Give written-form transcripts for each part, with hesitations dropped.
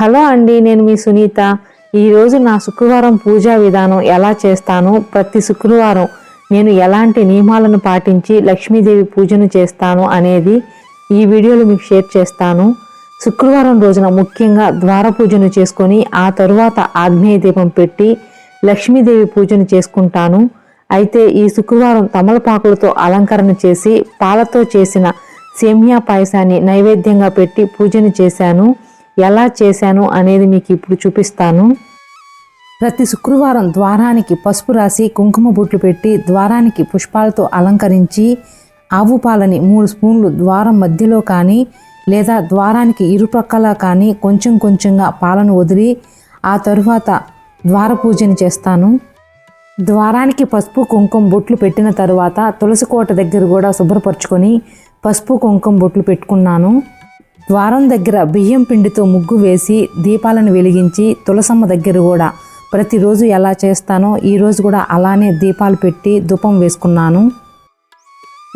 Hello అండి, నేను మీ సునీత. ఈరోజు నా శుక్రవారం పూజా విధానం ఎలా చేస్తాను, ప్రతి శుక్రవారం నేను ఎలాంటి నియమాలను పాటించి లక్ష్మీదేవి పూజను చేస్తాను అనేది ఈ వీడియోలో మీకు షేర్ చేస్తాను. శుక్రవారం రోజున ముఖ్యంగా ద్వార పూజను చేసుకొని ఆ తరువాత ఆగ్నేయ దీపం పెట్టి లక్ష్మీదేవి పూజను చేసుకుంటాను. అయితే ఈ శుక్రవారం తమలపాకులతో అలంకరణ చేసి పాలతో చేసిన సేమియా పాయసాన్ని నైవేద్యంగా పెట్టి పూజను చేశాను. ఎలా చేశాను అనేది మీకు ఇప్పుడు చూపిస్తాను. ప్రతి శుక్రవారం ద్వారానికి పసుపు రాసి కుంకుమ బొట్లు పెట్టి ద్వారానికి పుష్పాలతో అలంకరించి ఆవు పాలని 3 స్పూన్లు ద్వారం మధ్యలో కానీ లేదా ద్వారానికి ఇరుపక్కల కానీ కొంచెం కొంచెంగా పాలను వదిలి ఆ తరువాత ద్వార పూజను చేస్తాను. ద్వారానికి పసుపు కుంకుమ బొట్లు పెట్టిన తరువాత తులసి కోట దగ్గర కూడా శుభ్రపరచుకొని పసుపు కుంకుమ బొట్లు పెట్టుకున్నాను. ద్వారం దగ్గర బియ్యం పిండితో ముగ్గు వేసి దీపాలను వెలిగించి తులసమ్మ దగ్గర కూడా ప్రతిరోజు ఎలా చేస్తానో ఈరోజు కూడా అలానే దీపాలు పెట్టి ధూపం వేసుకున్నాను.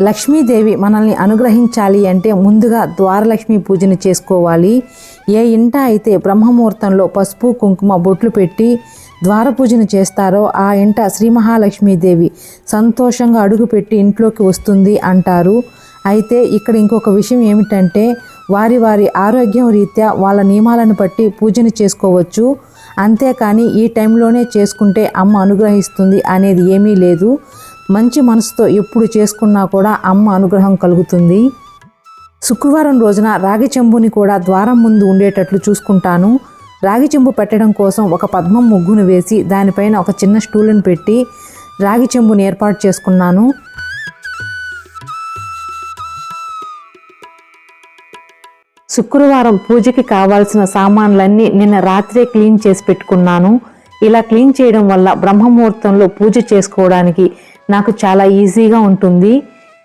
లక్ష్మీదేవి మనల్ని అనుగ్రహించాలి అంటే ముందుగా ద్వారలక్ష్మి పూజను చేసుకోవాలి. ఏ ఇంట అయితే బ్రహ్మముహూర్తంలో పసుపు కుంకుమ బొట్లు పెట్టి ద్వార పూజను చేస్తారో ఆ ఇంట శ్రీ మహాలక్ష్మీదేవి సంతోషంగా అడుగుపెట్టి ఇంట్లోకి వస్తుంది అంటారు. అయితే ఇక్కడ ఇంకొక విషయం ఏమిటంటే వారి ఆరోగ్యం రీత్యా వాళ్ళ నియమాలను బట్టి పూజను చేసుకోవచ్చు. అంతేకాని ఈ టైంలోనే చేసుకుంటే అమ్మ అనుగ్రహిస్తుంది అనేది ఏమీ లేదు. మంచి మనసుతో ఎప్పుడు చేసుకున్నా కూడా అమ్మ అనుగ్రహం కలుగుతుంది. శుక్రవారం రోజున రాగి చెంబుని కూడా ద్వారం ముందు ఉండేటట్లు చూసుకుంటాను. రాగి చెంబు పెట్టడం కోసం ఒక పద్మం ముగ్గును వేసి దానిపైన ఒక చిన్న స్టూలును పెట్టి రాగి చెంబుని ఏర్పాటు చేసుకున్నాను. శుక్రవారం పూజకి కావాల్సిన సామాన్లన్నీ నిన్న రాత్రే క్లీన్ చేసి పెట్టుకున్నాను. ఇలా క్లీన్ చేయడం వల్ల బ్రహ్మముహూర్తంలో పూజ చేసుకోవడానికి నాకు చాలా ఈజీగా ఉంటుంది.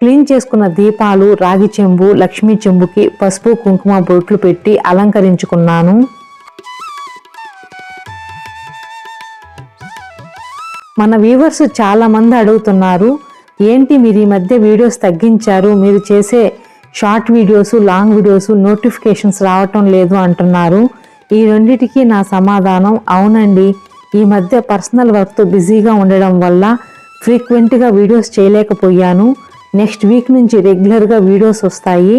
క్లీన్ చేసుకున్న దీపాలు, రాగి చెంబు, లక్ష్మీ చెంబుకి పసుపు కుంకుమ బొట్లు పెట్టి అలంకరించుకున్నాను. మన వ్యూవర్స్ చాలా మంది అడుగుతున్నారు, ఏంటి మీరు ఈ మధ్య వీడియోస్ తగ్గించారు, మీరు చేసే short videos, long videos notifications రావటం లేదు అంటున్నారు. ఈ రెండిటికి నా సమాధానం అవునండి, ఈ మధ్య పర్సనల్ వర్క్తో బిజీగా ఉండడం వల్ల ఫ్రీక్వెంట్గా వీడియోస్ చేయలేకపోయాను. నెక్స్ట్ వీక్ నుంచి రెగ్యులర్గా వీడియోస్ వస్తాయి.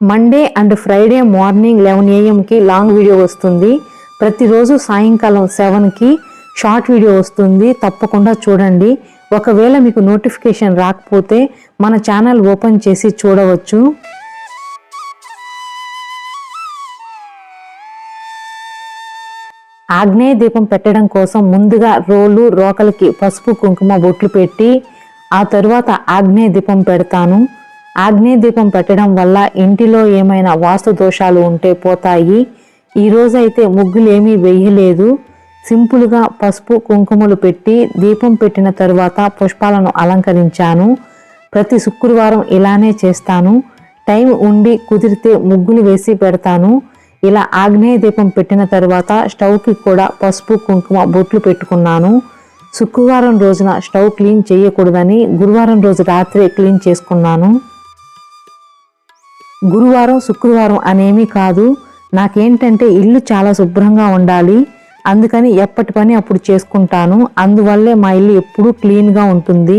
Monday and Friday morning 11 AM long video వస్తుంది. ప్రతిరోజు సాయంకాలం 7కి షార్ట్ వీడియో వస్తుంది. తప్పకుండా చూడండి. ఒకవేళ మీకు నోటిఫికేషన్ రాకపోతే మన ఛానల్ ఓపెన్ చేసి చూడవచ్చు. ఆగ్నేయ దీపం పెట్టడం కోసం ముందుగా రోకలికి పసుపు కుంకుమ బొట్లు పెట్టి ఆ తరువాత ఆగ్నేయ దీపం పెడతాను. ఆగ్నేయ దీపం పెట్టడం వల్ల ఇంటిలో ఏమైనా వాస్తు దోషాలు ఉంటే పోతాయి. ఈరోజైతే ముగ్గులు ఏమీ వేయలేదు. సింపుల్గా పసుపు కుంకుమలు పెట్టి దీపం పెట్టిన తరువాత పుష్పాలను అలంకరించాను. ప్రతి శుక్రవారం ఇలానే చేస్తాను. టైం ఉండి కుదిరితే ముగ్గులు వేసి పెడతాను. ఇలా ఆగ్నేయ దీపం పెట్టిన తరువాత స్టవ్కి కూడా పసుపు కుంకుమ బొట్లు పెట్టుకున్నాను. శుక్రవారం రోజున స్టవ్ క్లీన్ చేయకూడదని గురువారం రోజు రాత్రే క్లీన్ చేసుకున్నాను. గురువారం శుక్రవారం అనేమీ కాదు, నాకేంటంటే ఇల్లు చాలా శుభ్రంగా ఉండాలి. అందుకని ఎప్పటి పని అప్పుడు చేసుకుంటాను. అందువల్లే మా ఇల్లు ఎప్పుడూ క్లీన్గా ఉంటుంది.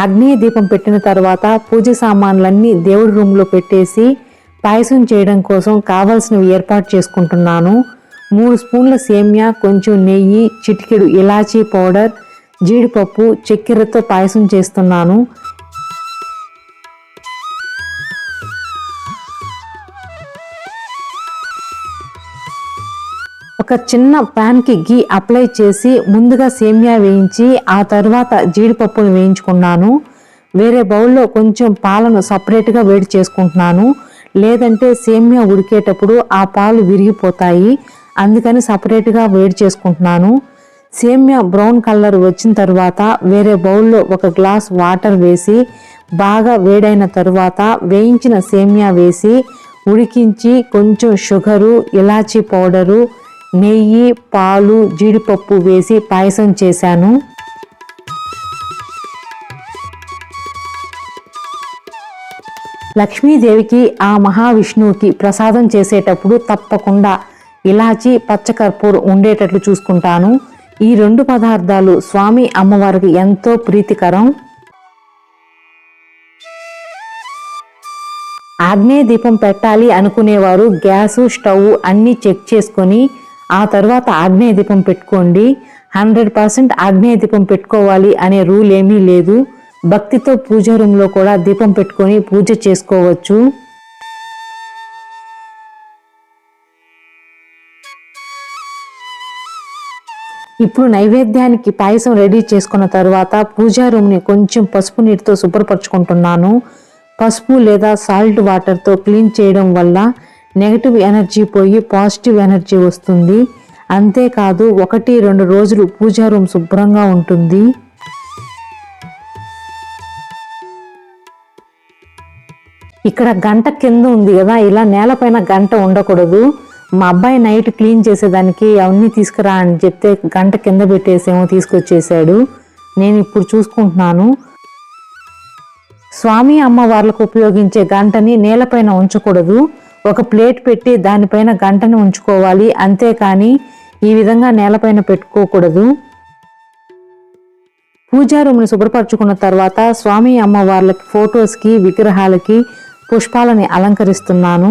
ఆగ్నేయ దీపం పెట్టిన తర్వాత పూజ సామాన్లన్నీ దేవుడి రూమ్లో పెట్టేసి పాయసం చేయడం కోసం కావాల్సినవి ఏర్పాటు చేసుకుంటున్నాను. 3 స్పూన్ల సేమియా, కొంచెం నెయ్యి, చిటికెడు ఇలాచీ పౌడర్, జీడిపప్పు, చక్కెరతో పాయసం చేస్తున్నాను. ఒక చిన్న ప్యాన్కి గీ అప్లై చేసి ముందుగా సేమియా వేయించి ఆ తర్వాత జీడిపప్పును వేయించుకున్నాను. వేరే బౌల్లో కొంచెం పాలను సపరేట్గా వేడి చేసుకుంటున్నాను. లేదంటే సేమియా ఉడికేటప్పుడు ఆ పాలు విరిగిపోతాయి. అందుకని సపరేట్గా వేడి చేసుకుంటున్నాను. సేమియా బ్రౌన్ కలర్ వచ్చిన తర్వాత వేరే బౌల్లో 1 గ్లాస్ వాటర్ వేసి బాగా వేడైన తరువాత వేయించిన సేమియా వేసి ఉడికించి కొంచెం షుగరు, ఇలాచీ పౌడరు, నెయ్యి, పాలు, జీడిపప్పు వేసి పాయసం చేశాను. లక్ష్మీదేవికి ఆ మహావిష్ణువుకి ప్రసాదం చేసేటప్పుడు తప్పకుండా ఇలాచి పచ్చకర్పూరం ఉండేటట్లు చూసుకుంటాను. ఈ 2 పదార్థాలు స్వామి అమ్మవారికి ఎంతో ప్రీతికరం. ఆగ్నేయ దీపం పెట్టాలి అనుకునేవారు గ్యాసు స్టవ్ అన్నీ చెక్ చేసుకొని ఆ తర్వాత ఆగ్నేయ దీపం పెట్టుకోండి. 100% ఆగ్నేయ దీపం పెట్టుకోవాలి అనే రూల్ ఏమీ లేదు. భక్తితో పూజ రూమ్లో కూడా దీపం పెట్టుకొని పూజ చేసుకోవచ్చు. ఇప్పుడు నైవేద్యానికి పాయసం రెడీ చేసుకున్న తర్వాత పూజా రూమ్ని కొంచెం పసుపు నీటితో శుభ్రపరచుకుంటున్నాను. పసుపు లేదా సాల్ట్ వాటర్తో క్లీన్ చేయడం వల్ల నెగటివ్ ఎనర్జీ పోయి పాజిటివ్ ఎనర్జీ వస్తుంది. అంతేకాదు 1-2 రోజులు పూజా రూమ్ శుభ్రంగా ఉంటుంది. ఇక్కడ గంట కింద ఉంది కదా, ఇలా నేలపైన గంట ఉండకూడదు. మా అబ్బాయి నైట్ క్లీన్ చేసేదానికి అవన్నీ తీసుకురా అని చెప్తే గంట కింద పెట్టేసేమో తీసుకొచ్చేసాడు. నేను ఇప్పుడు చూసుకుంటున్నాను. స్వామి అమ్మవార్లకు ఉపయోగించే గంటని నేలపైన ఉంచకూడదు. ఒక ప్లేట్ పెట్టి దానిపైన గంటని ఉంచుకోవాలి, అంతేకాని ఈ విధంగా నేలపైన పెట్టుకోకూడదు. పూజా రూమ్ని శుభ్రపరచుకున్న తర్వాత స్వామి అమ్మవార్లకి ఫొటోస్కి విగ్రహాలకి పుష్పాలని అలంకరిస్తున్నాను.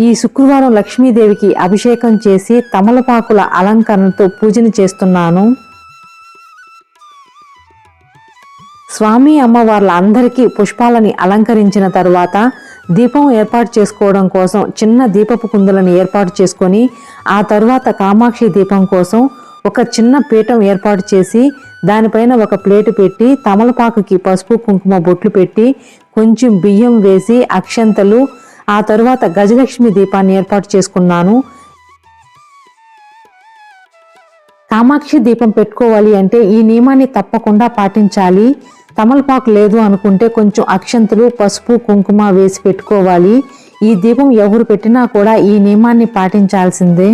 ఈ శుక్రవారం లక్ష్మీదేవికి అభిషేకం చేసి తమలపాకుల అలంకరణతో పూజను చేస్తున్నాను. స్వామి అమ్మవార్ల అందరికీ పుష్పాలని అలంకరించిన తర్వాత దీపం ఏర్పాటు చేసుకోవడం కోసం చిన్న దీపపు కుందులను ఏర్పాటు చేసుకొని ఆ తర్వాత కామాక్షి దీపం కోసం ఒక చిన్న పీఠం ఏర్పాటు చేసి దానిపైన ఒక ప్లేటు పెట్టి తమలపాకుకి పసుపు కుంకుమ బొట్లు పెట్టి కొంచెం బియ్యం వేసి అక్షంతలు, ఆ తరువాత గజలక్ష్మి దీపాన్ని ఏర్పాటు చేసుకున్నాను. కామాక్షి దీపం పెట్టుకోవాలి అంటే ఈ నియమాన్ని తప్పకుండా పాటించాలి. తమలపాకు లేదు అనుకుంటే కొంచెం అక్షంతలు, పసుపు, కుంకుమ వేసి పెట్టుకోవాలి. ఈ దీపం ఎవరు పెట్టినా కూడా ఈ నియమాన్ని పాటించాల్సిందే.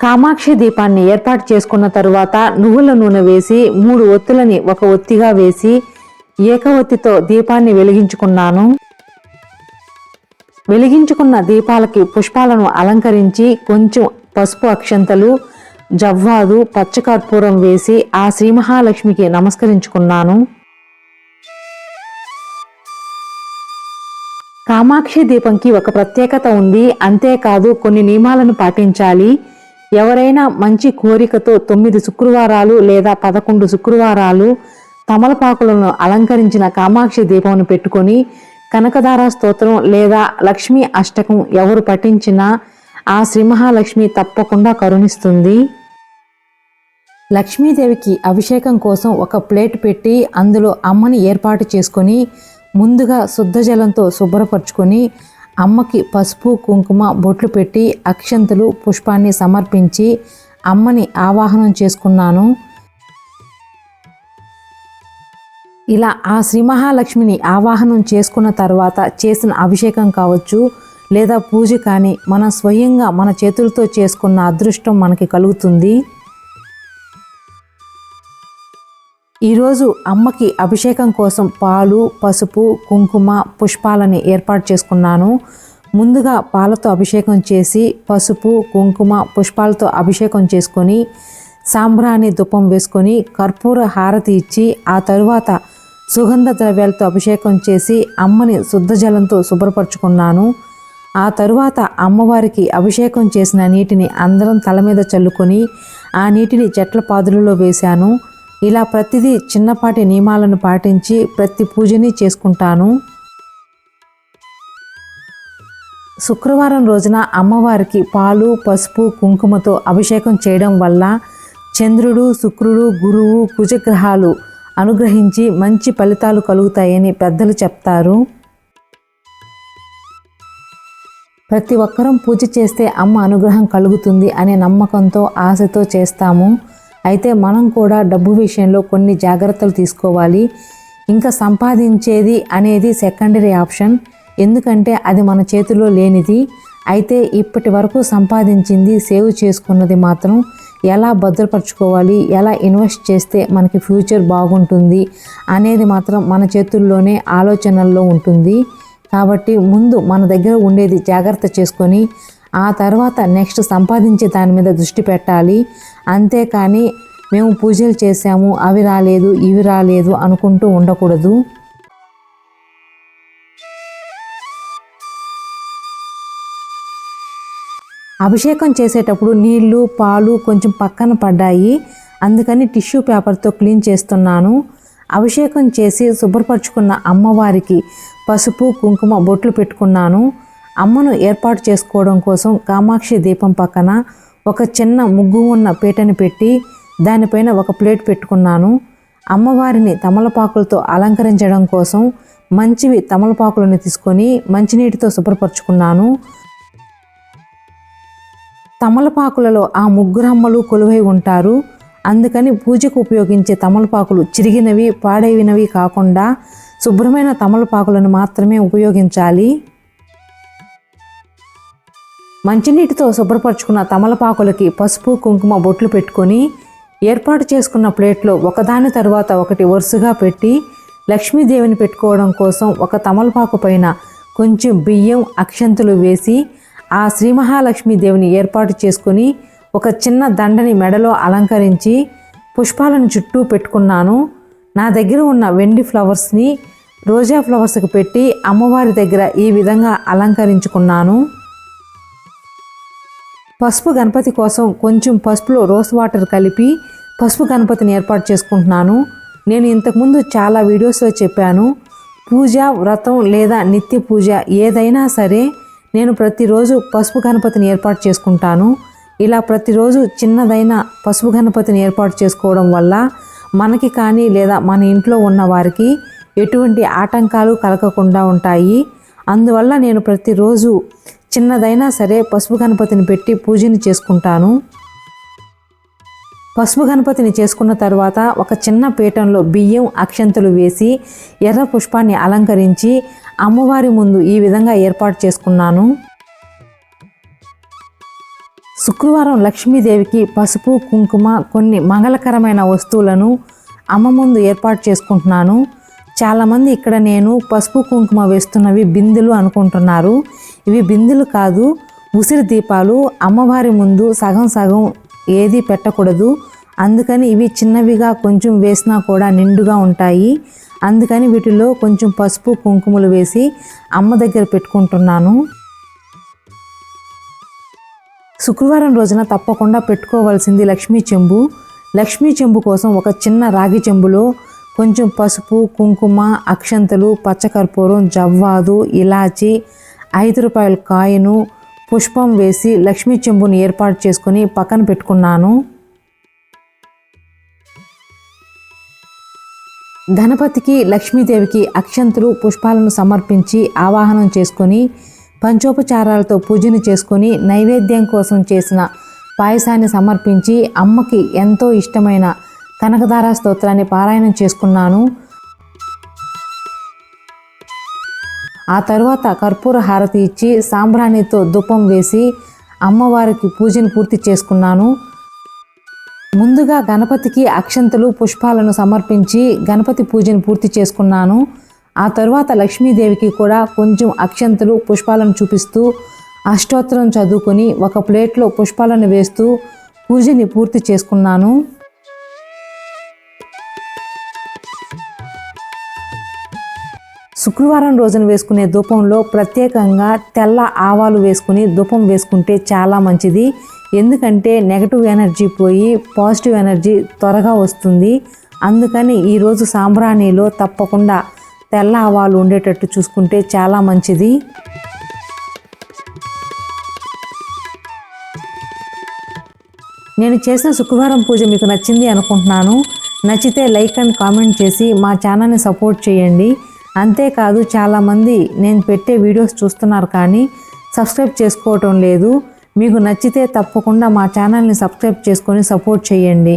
కామాక్షి దీపాన్ని ఏర్పాటు చేసుకున్న తరువాత నువ్వుల నూనె వేసి 3 ఒత్తులని ఒక ఒత్తిగా వేసి ఏకవత్తితో దీపాన్ని వెలిగించుకున్నాను. వెలిగించుకున్న దీపాలకి పుష్పాలను అలంకరించి కొంచెం పసుపు అక్షంతలు, జవ్వాదు, పచ్చకర్పూరం వేసి ఆ శ్రీ మహాలక్ష్మికి నమస్కరించుకున్నాను. కామాక్షి దీపంకి ఒక ప్రత్యేకత ఉంది. అంతేకాదు కొన్ని నియమాలను పాటించాలి. ఎవరైనా మంచి కోరికతో 9 శుక్రవారాలు లేదా 11 శుక్రవారాలు తమలపాకులను అలంకరించిన కామాక్షి దీపంను పెట్టుకొని కనకదార స్తోత్రం లేదా లక్ష్మీ అష్టకం ఎవరు పఠించినా ఆ శ్రీ మహాలక్ష్మి తప్పకుండా కరుణిస్తుంది. లక్ష్మీదేవికి అభిషేకం కోసం ఒక ప్లేట్ పెట్టి అందులో అమ్మని ఏర్పాటు చేసుకొని ముందుగా శుద్ధ జలంతో శుభ్రపరచుకొని అమ్మకి పసుపు కుంకుమ బొట్లు పెట్టి అక్షంతలు పుష్పాన్ని సమర్పించి అమ్మని ఆవాహనం చేసుకున్నాను. ఇలా ఆ శ్రీ మహాలక్ష్మిని ఆవాహనం చేసుకున్న తర్వాత చేసిన అభిషేకం కావచ్చు లేదా పూజ కానీ మనం స్వయంగా మన చేతులతో చేసుకున్న అదృష్టం మనకి కలుగుతుంది. ఈరోజు అమ్మకి అభిషేకం కోసం పాలు, పసుపు, కుంకుమ, పుష్పాలని ఏర్పాటు చేసుకున్నాను. ముందుగా పాలతో అభిషేకం చేసి పసుపు, కుంకుమ, పుష్పాలతో అభిషేకం చేసుకొని సాంబ్రాణి ధూపం వేసుకొని కర్పూర హారతి ఇచ్చి ఆ తరువాత సుగంధ ద్రవ్యాలతో అభిషేకం చేసి అమ్మని శుద్ధ జలంతో శుభ్రపరచుకున్నాను. ఆ తరువాత అమ్మవారికి అభిషేకం చేసిన నీటిని అందరం తల మీద చల్లుకొని ఆ నీటిని చెట్ల పాదులలో వేశాను. ఇలా ప్రతిదీ చిన్నపాటి నియమాలను పాటించి ప్రతి పూజని చేసుకుంటాను. శుక్రవారం రోజున అమ్మవారికి పాలు, పసుపు, కుంకుమతో అభిషేకం చేయడం వల్ల చంద్రుడు, శుక్రుడు, గురువు, కుజగ్రహాలు అనుగ్రహించి మంచి ఫలితాలు కలుగుతాయని పెద్దలు చెప్తారు. ప్రతి ఒక్కరం పూజ చేస్తే అమ్మ అనుగ్రహం కలుగుతుంది అనే నమ్మకంతో ఆశతో చేస్తాము. అయితే మనం కూడా డబ్బు విషయంలో కొన్ని జాగ్రత్తలు తీసుకోవాలి. ఇంకా సంపాదించేది అనేది సెకండరీ ఆప్షన్, ఎందుకంటే అది మన చేతిలో లేనిది. అయితే ఇప్పటి వరకు సంపాదించింది సేవ్ చేసుకున్నది మాత్రం ఎలా భద్రపరచుకోవాలి, ఎలా ఇన్వెస్ట్ చేస్తే మనకి ఫ్యూచర్ బాగుంటుంది అనేది మాత్రం మన చేతుల్లోనే ఆలోచనల్లో ఉంటుంది. కాబట్టి ముందు మన దగ్గర ఉండేది జాగ్రత్త చేసుకొని ఆ తర్వాత నెక్స్ట్ సంపాదించే దాని మీద దృష్టి పెట్టాలి. అంతేకాని మేము పూజలు చేశాము, అవి రాలేదు, ఇవి రాలేదు అనుకుంటూ ఉండకూడదు. అభిషేకం చేసేటప్పుడు నీళ్లు, పాలు కొంచెం పక్కన పడ్డాయి, అందుకని టిష్యూ పేపర్తో క్లీన్ చేస్తున్నాను. అభిషేకం చేసి శుభ్రపరచుకున్న అమ్మవారికి పసుపు, కుంకుమ బొట్లు పెట్టుకున్నాను. అమ్మను ఏర్పాటు చేసుకోవడం కోసం కామాక్షి దీపం పక్కన ఒక చిన్న ముగ్గు ఉన్న పీటని పెట్టి దానిపైన ఒక ప్లేట్ పెట్టుకున్నాను. అమ్మవారిని తమలపాకులతో అలంకరించడం కోసం మంచివి తమలపాకులను తీసుకొని మంచినీటితో శుభ్రపరచుకున్నాను. తమలపాకులలో ఆ ముగ్గురు అమ్మలు కొలువై ఉంటారు. అందుకని పూజకు ఉపయోగించే తమలపాకులు చిరిగినవి, పాడైనవి కాకుండా శుభ్రమైన తమలపాకులను మాత్రమే ఉపయోగించాలి. మంచినీటితో శుభ్రపరచుకున్న తమలపాకులకి పసుపు, కుంకుమ బొట్లు పెట్టుకొని ఏర్పాటు చేసుకున్న ప్లేట్లో ఒకదాని తర్వాత ఒకటి వరుసగా పెట్టి లక్ష్మీదేవిని పెట్టుకోవడం కోసం ఒక తమలపాకు పైన కొంచెం బియ్యం, అక్షంతులు వేసి ఆ శ్రీ మహాలక్ష్మీదేవిని ఏర్పాటు చేసుకొని ఒక చిన్న దండని మెడలో అలంకరించి పుష్పాలను చుట్టూ పెట్టుకున్నాను. నా దగ్గర ఉన్న వెండి ఫ్లవర్స్ని రోజా ఫ్లవర్స్కి పెట్టి అమ్మవారి దగ్గర ఈ విధంగా అలంకరించుకున్నాను. పసుపు గణపతి కోసం కొంచెం పసుపులో రోస్ వాటర్ కలిపి పసుపు గణపతిని ఏర్పాటు చేసుకుంటున్నాను. నేను ఇంతకుముందు చాలా వీడియోస్లో చెప్పాను, పూజ, వ్రతం లేదా నిత్య పూజ ఏదైనా సరే నేను ప్రతిరోజు పసుపు గణపతిని ఏర్పాటు చేసుకుంటాను. ఇలా ప్రతిరోజు చిన్నదైన పసుపు గణపతిని ఏర్పాటు చేసుకోవడం వల్ల మనకి కానీ లేదా మన ఇంట్లో ఉన్న వారికి ఎటువంటి ఆటంకాలు కలగకుండా ఉంటాయి. అందువల్ల నేను ప్రతిరోజు చిన్నదైనా సరే పసుపు గణపతిని పెట్టి పూజని చేసుకుంటాను. పసుపు గణపతిని చేసుకున్న తర్వాత ఒక చిన్న పీఠంలో బియ్యం, అక్షంతలు వేసి ఎర్ర పుష్పాన్ని అలంకరించి అమ్మవారి ముందు ఈ విధంగా ఏర్పాటు చేసుకున్నాను. శుక్రవారం లక్ష్మీదేవికి పసుపు, కుంకుమ, కొన్ని మంగళకరమైన వస్తువులను అమ్మ ముందు ఏర్పాటు చేసుకుంటున్నాను. చాలామంది ఇక్కడ నేను పసుపు, కుంకుమ వేస్తున్నవి బిందెలు అనుకుంటున్నారు. ఇవి బిందెలు కాదు, ఉసిరి దీపాలు. అమ్మవారి ముందు సగం సగం ఏది పెట్టకూడదు. అందుకని ఇవి చిన్నవిగా కొంచెం వేసినా కూడా నిండుగా ఉంటాయి. అందుకని వీటిలో కొంచెం పసుపు, కుంకుమలు వేసి అమ్మ దగ్గర పెట్టుకుంటున్నాను. శుక్రవారం రోజున తప్పకుండా పెట్టుకోవాల్సింది లక్ష్మీ చెంబు. లక్ష్మీ చెంబు కోసం ఒక చిన్న రాగి చెంబులో కొంచెం పసుపు, కుంకుమ, అక్షంతలు, పచ్చకర్పూరం, జవ్వాదు, ఇలాచి, 5 రూపాయల కాయిను, పుష్పం వేసి లక్ష్మీ చెంబుని ఏర్పాటు చేసుకొని పక్కన పెట్టుకున్నాను. గణపతికి, లక్ష్మీదేవికి అక్షంతలు, పుష్పాలను సమర్పించి ఆవాహనం చేసుకొని పంచోపచారాలతో పూజను చేసుకొని నైవేద్యం కోసం చేసిన పాయసాన్ని సమర్పించి అమ్మకి ఎంతో ఇష్టమైన కనకధార స్తోత్రాన్ని పారాయణం చేసుకున్నాను. ఆ తర్వాత కర్పూర హారతి ఇచ్చి సాంబ్రాణితో ధూపం వేసి అమ్మవారికి పూజను పూర్తి చేసుకున్నాను. ముందుగా గణపతికి అక్షంతలు, పుష్పాలను సమర్పించి గణపతి పూజను పూర్తి చేసుకున్నాను. ఆ తర్వాత లక్ష్మీదేవికి కూడా కొంచెం అక్షంతలు, పుష్పాలను చూపిస్తూ అష్టోత్తరం చదువుకొని ఒక ప్లేట్లో పుష్పాలను వేస్తూ పూజని పూర్తి చేసుకున్నాను. శుక్రవారం రోజున వేసుకునే ధూపంలో ప్రత్యేకంగా తెల్ల ఆవాలు వేసుకుని ధూపం వేసుకుంటే చాలా మంచిది. ఎందుకంటే నెగటివ్ ఎనర్జీ పోయి పాజిటివ్ ఎనర్జీ త్వరగా వస్తుంది. అందుకని ఈరోజు సాంబ్రాణిలో తప్పకుండా తెల్ల ఆవాలు ఉండేటట్టు చూసుకుంటే చాలా మంచిది. నేను చేసిన శుక్రవారం పూజ మీకు నచ్చింది అనుకుంటున్నాను. నచ్చితే లైక్ అండ్ కామెంట్ చేసి మా ఛానల్ని సపోర్ట్ చేయండి. అంతేకాదు చాలామంది నేను పెట్టే వీడియోస్ చూస్తున్నారు కానీ సబ్స్క్రైబ్ చేసుకోవటం లేదు. మీకు నచ్చితే తప్పకుండా మా ఛానల్ని సబ్స్క్రైబ్ చేసుకొని సపోర్ట్ చేయండి.